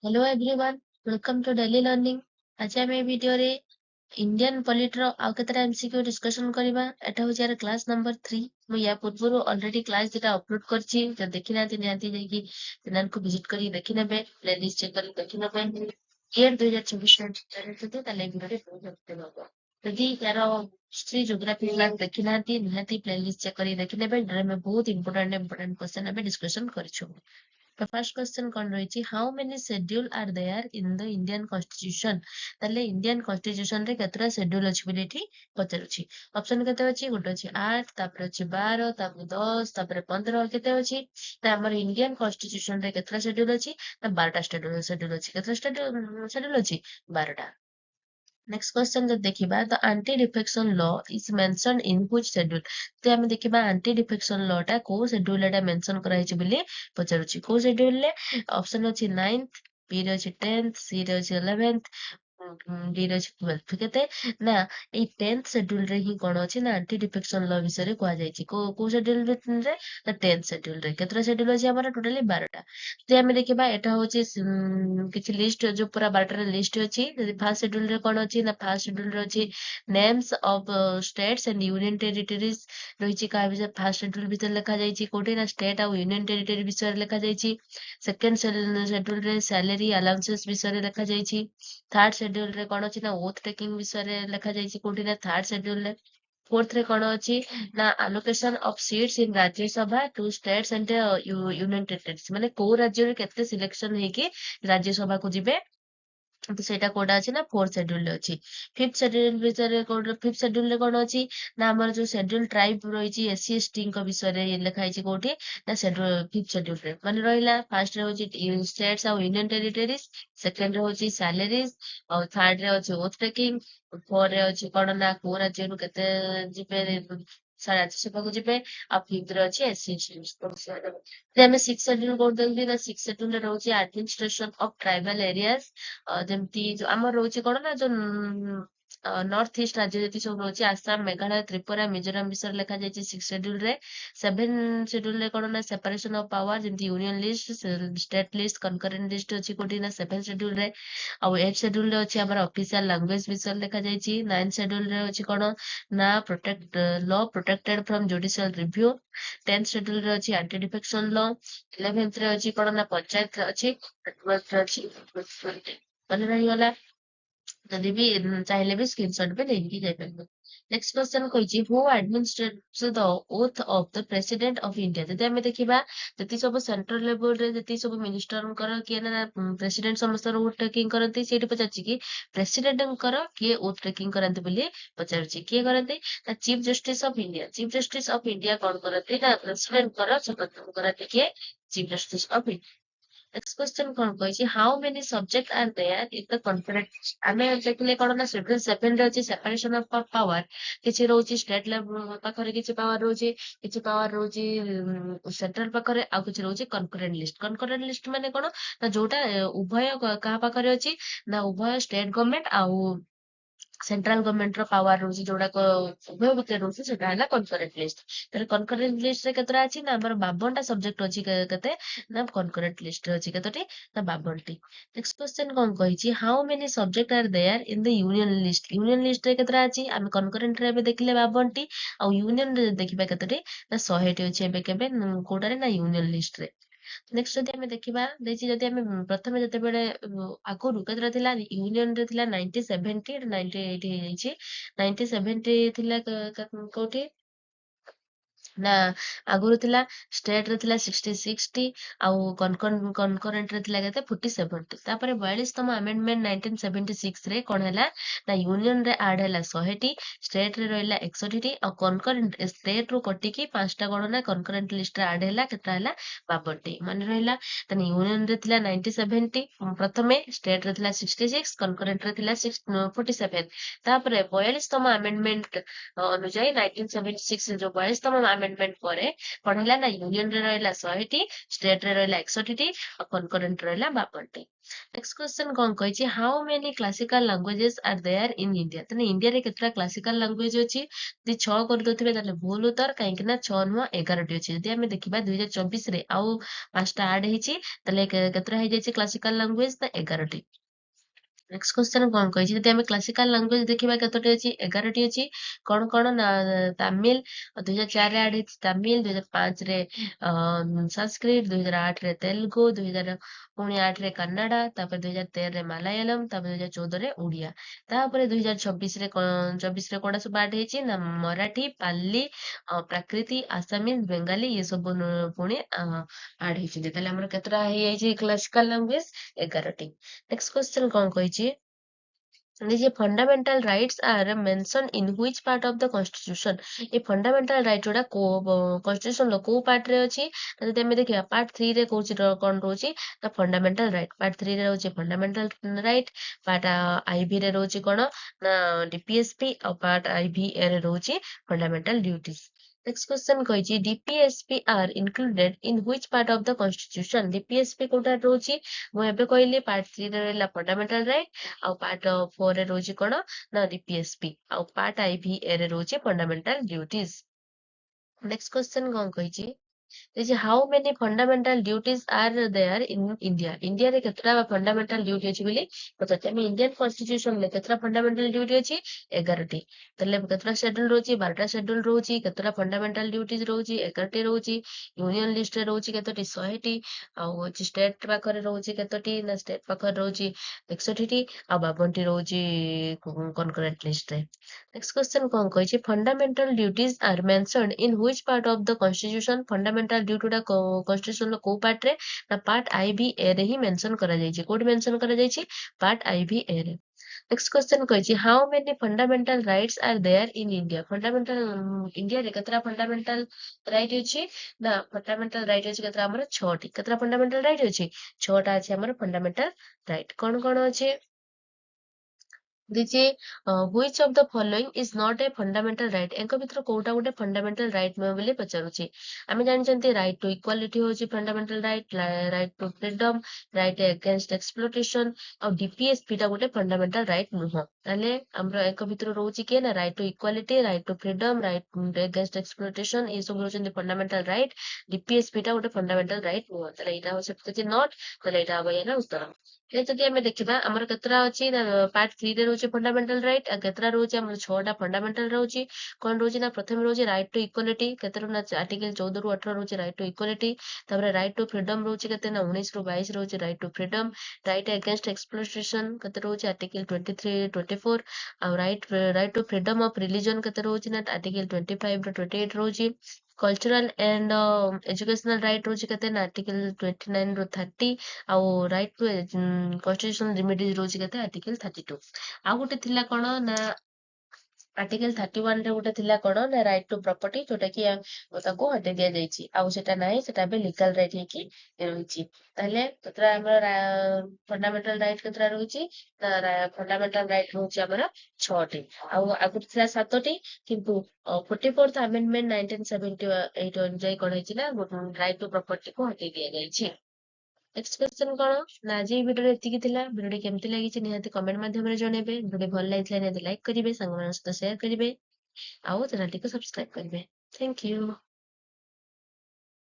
Hello everyone, welcome to daily learning. आज आम video रे इंडियन पॉलिटर आउ केतरा एमसीक्यू डिस्कशन करबा। एटा होची यार क्लास नंबर 3। मु या पूर्व ऑलरेडी क्लास जेटा अपलोड करची, जो देखि नाती नियाती जाई चैनल को विजिट करी देखि नेबे, प्लेलिस्ट चेक करी देखि नेबे। ईयर 2024 में चैनल ताले वीडियो रे बहुत देखते बाबा। यदि यार हिस्ट्री ज्योग्राफी क्लास देखि नाती नियाती प्लेलिस्ट चेक करी देखि नेबे। डरे में बहुत इंपोर्टेंट क्वेश्चन हमें डिस्कशन करिछु। The first question कौन रही? How many schedule are there in the Indian Constitution? ताले Indian Constitution रे केतरा schedule अछि बोली एठी पचारुछि। ऑप्शन केते अछि? गोटे अछि 8, तापर अछि 12, तापर 10, तापर 15 केते अछि? ना हमर Indian Constitution रे केतरा schedule अछि? ना 12टा schedule अछि। केतरा schedule अछि? 12टा। नेक्स्ट क्वेश्चन जब देखिबा तो anti defection law is mentioned in which schedule. तो हम देखिबा एंटी डिफेक्शन लॉ टा को शेड्यूल एटा मेंशन करा हिच बोली पचारुछि। को शेड्यूल ले? ऑप्शन अछि 9th, बी रे अछि 10th, सी रे अछि 11th, डी रे अछि 12th। केते ना ए 10th शेड्यूल रे ही कोन अछि ना एंटी डिफेक्शन लॉ विषय रे कुआ जायछि। को शेड्यूल रे ना 10th शेड्यूल रे केतरा शेड्यूल अछि हमर टोटली 12टा। तो हम देखिबा एटा होछि किछि लिस्ट जो पूरा 12टा लिस्ट अछि। जदि फर्स्ट शेड्यूल रे कोन अछि ना फर्स्ट शेड्यूल रे अछि names of states and union territories रहिछि। का विषय फर्स्ट शेड्यूल भीतर लिखा जायछि कोठी ना स्टेट आ यूनियन टेरिटरी विषय रे लिखा जायछि। सेकंड शेड्यूल रे सैलरी अलाउंसेस विषय रे लिखा जायछि। थर्ड शेड्यूल रे कोन अछि ना ओथ टेकिंग विषय रे लिखा जायछि कोठी ना थर्ड शेड्यूल रे। फोर्थ रे कोन अछि ना allocation of seats in Rajya Sabha to states and union territories माने को राज्य रे केते सिलेक्शन हेकी राज्य सभा को जिबे। तो सेटा कोडा अछि ना फोर्थ शेड्यूल रे अछि। फिफ्थ शेड्यूल विषय कोड फिफ्थ शेड्यूल रे कोन अछि ना हमर जो शेड्यूल ट्राइब रहिछि एससी एसटी को विषय रे लिखा हिछि कोठी ना शेड्यूल फिफ्थ शेड्यूल रे माने रहिला। फर्स्ट रे होछि स्टेट्स और यूनियन टेरिटरीज, सेकंड रे होछि सैलरीज और थर्ड रे होछि ओथ टेकिंग, फोर रे होछि कोन ना को राज्य नु केते जिबे राज्य सभा को जिबे और फिफ्थ रे अछि एससी एसटी। ଆମେ ସିକ୍ସ ସେଡ୍ୟୁଲ କରିଦେଲି ନା ସିକ୍ସ ସେଡ୍ୟୁଲରେ ରହୁଛି ଆଡମିନିଷ୍ଟ୍ରେସନ ଅଫ ଟ୍ରାଇବାଲ ଏରିଆଜ। ଯେମିତି ଯୋଉ ଆମର ରହୁଛି କଣ ନା ଯୋଉ ନର୍ଥ ଇଷ୍ଟ ରାଜ୍ୟ ଯେତିକି ସବୁ ରହୁଛି ଆସାମ, ମେଘାଳୟ, ତ୍ରିପୁରା, ମିଜୋରାମ ବିଷୟରେ ଲେଖାଯାଇଛି ସିକ୍ସ ସେଡ୍ୟୁଲ ରେ। ସେଭେନ ସେଡ୍ୟୁଲ ରେ କଣ ନା ସେପାରେସନ ଅଫ ପାୱାର ଯେମିତି union list, state list, concurrent list ଅଛି କୋଉଠି ନା ସେଭେନ ସେଡ୍ୟୁଲ ରେ। ଆଉ ଏଇଟ ସେଡ୍ୟୁଲ ରେ ଅଛି ଆମର ଅଫିସିଆଲ ଲାଙ୍ଗୁଏଜ ବିଷୟରେ ଲେଖାଯାଇଛି। ନାଇନ୍ଥ ସେଡ୍ୟୁଲ ରେ ଅଛି କଣ ନା law protected from judicial review. 10th schedule रे अछि एंटी डिफेक्शन लॉ। 11th रे अछि कोन ना पंचायत रे अछि। 12th रे अछि मने रही गला। जदि भी चाहिले भी स्क्रीनशॉट पे लेके जाय पारिबो। नेक्स्ट क्वेश्चन कहिछि who administers the oath of the president of India. जदि हमें देखिबा जति सब सेंट्रल लेवल रे जति सब मिनिस्टर कर किए ना प्रेसिडेंट समस्त ओथ टेकिंग करंती सेठी पचाछि कि प्रेसिडेंट कर किए ओथ टेकिंग करंती बोली पचारछि। किए करंती ना chief justice of India. Chief justice of India कोन करंती ना प्रेसिडेंट कर शपथ करंती किए chief justice of India. Next question कौन कहिछि how many subject are there in the conference. आमे देखले कोन ना शेड्यूल 7 रे अछि सेपरेशन ऑफ पावर। किछि रहउछि स्टेट लेवल पाखरे किछि पावर रहउछि, किछि पावर रहउछि सेंट्रल पाखरे आ किछि रहउछि कनकरेंट लिस्ट। कनकरेंट लिस्ट माने कोन ना जोटा उभय कहा पाखरे अछि ना उभय स्टेट गवर्नमेंट आउ सेंट्रल गवर्नमेंट रो पावर रहउछि जोडा को उभय भितर रहउछि सेटा हला कनकरेंट लिस्ट। तर कनकरेंट लिस्ट रे केतरा अछि ना हमर 52टा सब्जेक्ट अछि केते ना कनकरेंट लिस्ट रे अछि केतोटी ना 52टी। नेक्स्ट क्वेश्चन कोन कहिछि how many subject are there in the union list. Union list रे केतरा अछि हम कनकरेंट रे देखले 52टी आ यूनियन रे देखिबा केतोटी ना 100टी अछि एबे केबे कोटारे ना यूनियन लिस्ट रे। नेक्स्ट जदि हमें देखिबा देखि जदि हमें प्रथमे जते बेले आगुरु केतरा थिला यूनियन रे थिला 90 70 90 80 हे जाइछि। 90 70 थिला कोठी ना आगुरु थिला स्टेट रे थिला 60 60 आउ कनकरेंट रे थिला केते 47टी। तापरे 42तम अमेंडमेंट 1976 रे कोन हैला ना यूनियन रे ऐड हैला 100टी, स्टेट रे रहला 61टी आ कनकरेंट स्टेट रो कटि की 5टा कोन ना कनकरेंट लिस्ट रे ऐड हैला केतरा हैला 52टी माने रहला। तने यूनियन रे थिला 90 70 प्रथमे, स्टेट रे थिला 66, कनकरेंट रे थिला 47। तापरे 42तम अमेंडमेंट अनुଯାयी 1976 जो 42तम ଆମେଣ୍ଡମେଣ୍ଟ ପରେ କଣ ହେଲା ନା ୟୁନିୟନ ରେ ରହିଲା 100ଟି, ଷ୍ଟେଟ ରେ ରହିଲା 61ଟି ଆଉ କନକରେଣ୍ଟ ରହିଲା 52ଟି। ନେକ୍ସଟ କ୍ୱେଶ୍ଚନ କଣ କହିଛି how many classical languages are there in India. ତାହେଲେ ଇଣ୍ଡିଆରେ କେତେଟା କ୍ଲାସିକାଲ ଲାଙ୍ଗୁଏଜ ଅଛି? ଯଦି 6 କରିଦଉଥିବେ ତାହେଲେ ଭୁଲ ଉତ୍ତର, କାହିଁକି ନା 6 ନୁହଁ 11ଟି ଅଛି। ଯଦି ଆମେ ଦେଖିବା 2024ରେ ଆଉ 5ଟା ଆଡ ହେଇଛି, ତାହେଲେ କେତେଟା ହେଇଯାଇଛି କ୍ଲାସିକାଲ ଲାଙ୍ଗୁଏଜ ନା 11ଟି। ନେକ୍ସଟ କ୍ୱେଶ୍ଚନ କଣ କହିଛି ଯଦି ଆମେ କ୍ଲାସିକାଲ ଲାଙ୍ଗୁଏଜ ଦେଖିବା କେତୋଟି ଅଛି? 11ଟି ଅଛି। କଣ କଣ ନା ତାମିଲ 2004ରେ ଆଡ ହେଇଛି ତାମିଲ, 2005ରେ ସଂସ୍କୃତ, 2008ରେ ତେଲୁଗୁ, 2008ରେ କନ୍ନଡା, ତାପରେ 2013ରେ ମାଲାୟାଲମ, ତାପରେ 2014ରେ ଓଡିଆ। ତାପରେ 2024ରେ କୋଉଟା ସବୁ ଆଡ ହେଇଛି ନା ମରାଠୀ, ପାଲି, ପ୍ରାକୃତି, ଆସାମିଜ, ବେଙ୍ଗାଲୀ ଇଏ ସବୁ ପୁଣି ଆଡ ହେଇଛନ୍ତି। ତାହେଲେ ଆମର କେତେଟା ହେଇଯାଇଛି କ୍ଲାସିକାଲ ଲାଙ୍ଗୁଏଜ? 11ଟି। ନେକ୍ସଟ କ୍ୱେଶ୍ଚନ କଣ କହିଛି ଯେ fundamental rights R mention in which part of the constitution. A fundamental right ଯୋଉଟା କନଷ୍ଟିଟ୍ୟୁସନର କୋଉ ପାର୍ଟରେ ଅଛି? ଯଦି ଆମେ ଦେଖିବା ପାର୍ଟ 3ରେ କହୁଛି କଣ ରହୁଛି ନା ଫଣ୍ଡାମେଣ୍ଟାଲ ରାଇଟ୍। ପାର୍ଟ 3ରେ ରହୁଛି ଫଣ୍ଡାମେଣ୍ଟାଲ ରାଇଟ୍, ପାର୍ଟ ଆଇଭିରେ ରହୁଛି କଣ ନା ଡିପିଏସପି, ଆଉ ପାର୍ଟ ଆଇଭିଏରେ ରହୁଛି ଫଣ୍ଡାମେଣ୍ଟାଲ ଡ୍ୟୁଟିଜ। ନେକ୍ସଟ କ୍ୱେଶ୍ଚନ କହିଛି DPSP are included in which part of the constitution. DPSP କୋଉଟା ରହୁଛି? ମୁଁ ଏବେ କହିଲି ପାର୍ଟ 3ରେ ରହିଲା ଫଣ୍ଡାମେଣ୍ଟାଲ ରାଇଟ୍, ଆଉ ପାର୍ଟ 4ରେ ରହୁଛି କଣ ନା ଡିପିଏସପି, ଆଉ ପାର୍ଟ ଆଇଭିଏରେ ରହୁଛି ଫଣ୍ଡାମେଣ୍ଟାଲ ଡ୍ୟୁଟିଜ। ନେକ୍ସଟ କ୍ୱେଶ୍ଚନ କଣ କହିଛି how many fundamental duties are there in India. ଇଣ୍ଡିଆରେ କେତେଟା ଫଣ୍ଡାମେଣ୍ଟାଲ ଡ୍ୟୁଟି ଅଛି ବୋଲି ପଚାରୁଛି। ଆମେ ଇଣ୍ଡିଆନ କନଷ୍ଟିଟ୍ୟୁସନରେ କେତେଟା ଫଣ୍ଡାମେଣ୍ଟାଲ ଡ୍ୟୁଟି ଅଛି? 11ଟି। ତାହେଲେ କେତେଟା ସେଡ୍ୟୁଲ ରହୁଛି? 12ଟା ସେଡ୍ୟୁଲ ରହୁଛି। କେତେଟା ଫଣ୍ଡାମେଣ୍ଟାଲ ଡ୍ୟୁଟିଜ ରହୁଛି? 11ଟି ରହୁଛି। ୟୁନିୟନ ଲିଷ୍ଟରେ ରହୁଛି କେତୋଟି? 100ଟି। ଆଉ ହଉଛି ଷ୍ଟେଟ ପାଖରେ ରହୁଛି କେତୋଟି? ନା ଷ୍ଟେଟ ପାଖରେ ରହୁଛି 61ଟି, ଆଉ 52ଟି ରହୁଛି କନକରେଣ୍ଟ ଲିଷ୍ଟରେ। ନେକ୍ସଟ କ୍ୱେଶ୍ଚନ କଣ କହିଛି fundamental duties are mentioned in which part of the constitution. Fundamental ଡ୍ୟୁଟିଟା କନଷ୍ଟିଟ୍ୟୁସନର କୋଉ ପାର୍ଟରେ? ନା ପାର୍ଟ ଆଇଭିଏରେ ହିଁ ମେନସନ କରାଯାଇଛି। କୋଉଠି ମେନସନ କରାଯାଇଛି? ପାର୍ଟ ଆଇଭିଏରେ। ନେକ୍ସଟ କ୍ୱେଶ୍ଚନ କହିଛି how many fundamental rights are there in India. Fundamental ଇଣ୍ଡିଆରେ କେତେଟା ଫଣ୍ଡାମେଣ୍ଟାଲ ରାଇଟ୍ ଅଛି? ନା ଫଣ୍ଡାମେଣ୍ଟାଲ ରାଇଟ୍ ଅଛି କେତେଟା? ଆମର 6ଟି। କେତେଟା ଫଣ୍ଡାମେଣ୍ଟାଲ ରାଇଟ୍ ଅଛି? 6ଟା ଅଛି ଆମର ଫଣ୍ଡାମେଣ୍ଟାଲ ରାଇଟ୍। କଣ କଣ ଅଛି? ଦିଛି which of the following is not a fundamental right. ଏଙ୍କ ଭିତରୁ କୋଉଟା ଗୋଟେ ଫଣ୍ଡାମେଣ୍ଟାଲ ରାଇଟ୍ ନୁହେଁ ବୋଲି ପଚାରୁଛି। ଆମେ ଜାଣିଛନ୍ତି ରାଇଟ୍ ଟୁ ଇକ୍ୱାଲିଟି ହଉଛି fundamental right, right to freedom, right against exploitation, ଆଉ ଡିପିଏସପି ଟା ଗୋଟେ ଫଣ୍ଡାମେଣ୍ଟାଲ ରାଇଟ୍ ନୁହଁ। ତାହେଲେ ଆମର ଏଙ୍କ ଭିତରୁ ରହୁଛି କିଏ? ନା right to equality, right to freedom, right against exploitation ଏ ସବୁ ହଉଛନ୍ତି ଫଣ୍ଡାମେଣ୍ଟାଲ ରାଇଟ୍। ଡିପିଏସପି ଟା ଗୋଟେ ଫଣ୍ଡାମେଣ୍ଟାଲ ରାଇଟ୍ ନୁହଁ। ତାହେଲେ ଏଇଟା ହଉଛି ଯଦି ନଟ୍, ତାହେଲେ ଏଇଟା ହବ ଏହାର ଉତ୍ତର। ଯଦି ଆମେ ଦେଖିବା ଆମର କେତେଟା ଅଛି ନା ପାର୍ଟ 3ରେ ରହୁଛି ଫଣ୍ଡାମେଣ୍ଟାଲ ରାଇଟ୍, ଆଉ କେତେଟା ରହୁଛି ଆମର 6ଟା ଫଣ୍ଡାମେଣ୍ଟାଲ ରହୁଛି। କଣ ରହୁଛି ନା ପ୍ରଥମେ ରହୁଛି ରାଇଟ୍ ଟୁ ଇକ୍ୱାଲିଟି, କେତେରୁ ନା ଆର୍ଟିକଲ 14ରୁ 18 ରହୁଛି ରାଇଟ୍ ଟୁ ଇକ୍ୱାଲିଟି। ତାପରେ ରାଇଟ୍ ଟୁ ଫ୍ରିଡମ ରହୁଛି କେତେ ନା 19ରୁ 22 ରହୁଛି right to freedom. Right against exploitation କେତେ ରହୁଛି? ଆର୍ଟିକଲ 23, 24। ଆଉ right to freedom of religion କେତେ ରହୁଛି ନା ଆର୍ଟିକଲ 25ରୁ 28 ରହୁଛି। କଲଚରାଲ ଆଣ୍ଡ ଏଜୁକେଶନାଲ ରାଇଟ୍ ରହୁଛି କେତେ ନା ଆର୍ଟିକଲ 29ରୁ 30। ଆଉ ରାଇଟ୍ ଟୁ କନଷ୍ଟିଟ୍ୟୁସନାଲ ରେମିଡିଜ ରହୁଛି କେତେ? ଆର୍ଟିକଲ 32। ଆଉ ଗୋଟେ ଥିଲା କଣ ନା ଆର୍ଟିକଲ 31ରେ ଗୋଟେ ଥିଲା କଣ ନା ରାଇଟ୍ ଟୁ ପ୍ରପର୍ଟି, ଯୋଉଟା କି ତାକୁ ହଟେଇ ଦିଆଯାଇଛି। ଆଉ ସେଟା ନାହିଁ, ସେଟା ଏବେ ଲିଗାଲ ରାଇଟ୍ ହେଇକି ରହିଛି। ତାହେଲେ କେତେଟା ଆମର ଫଣ୍ଡାମେଣ୍ଟାଲ ରାଇଟ୍ କେତେଟା ରହୁଛି? ନା ଫଣ୍ଡାମେଣ୍ଟାଲ ରାଇଟ୍ ରହୁଛି ଆମର 6ଟି। ଆଉ ଆଗରୁ ଥିଲା 7ଟି, କିନ୍ତୁ 44th ଆମେଣ୍ଡମେଣ୍ଟ 1978 ଅନୁଯାୟୀ କଣ ହେଇଛି ନା ରାଇଟ୍ ଟୁ ପ୍ରପର୍ଟିକୁ ହଟେଇ ଦିଆଯାଇଛି। ନେକ୍ସଟ କ୍ୱେଶ୍ଚନ କଣ ନା ଆଜି ଏଇ ଭିଡିଓରେ ଏତିକି ଥିଲା। ଭିଡିଓଟି କେମିତି ଲାଗିଛି ନିହାତି କମେଣ୍ଟ ମାଧ୍ୟମରେ ଜଣେଇବେ। ଭିଡିଓ ଭଲ ଲାଗିଥିଲା ନିହାତି ଲାଇକ୍ କରିବେ, ସାଙ୍ଗମାନଙ୍କ ସହିତ ସେୟାର କରିବେ, ଆଉ ଚ୍ୟାନେଲଟିକୁ ସବସ୍କ୍ରାଇବ କରିବେ। Thank you.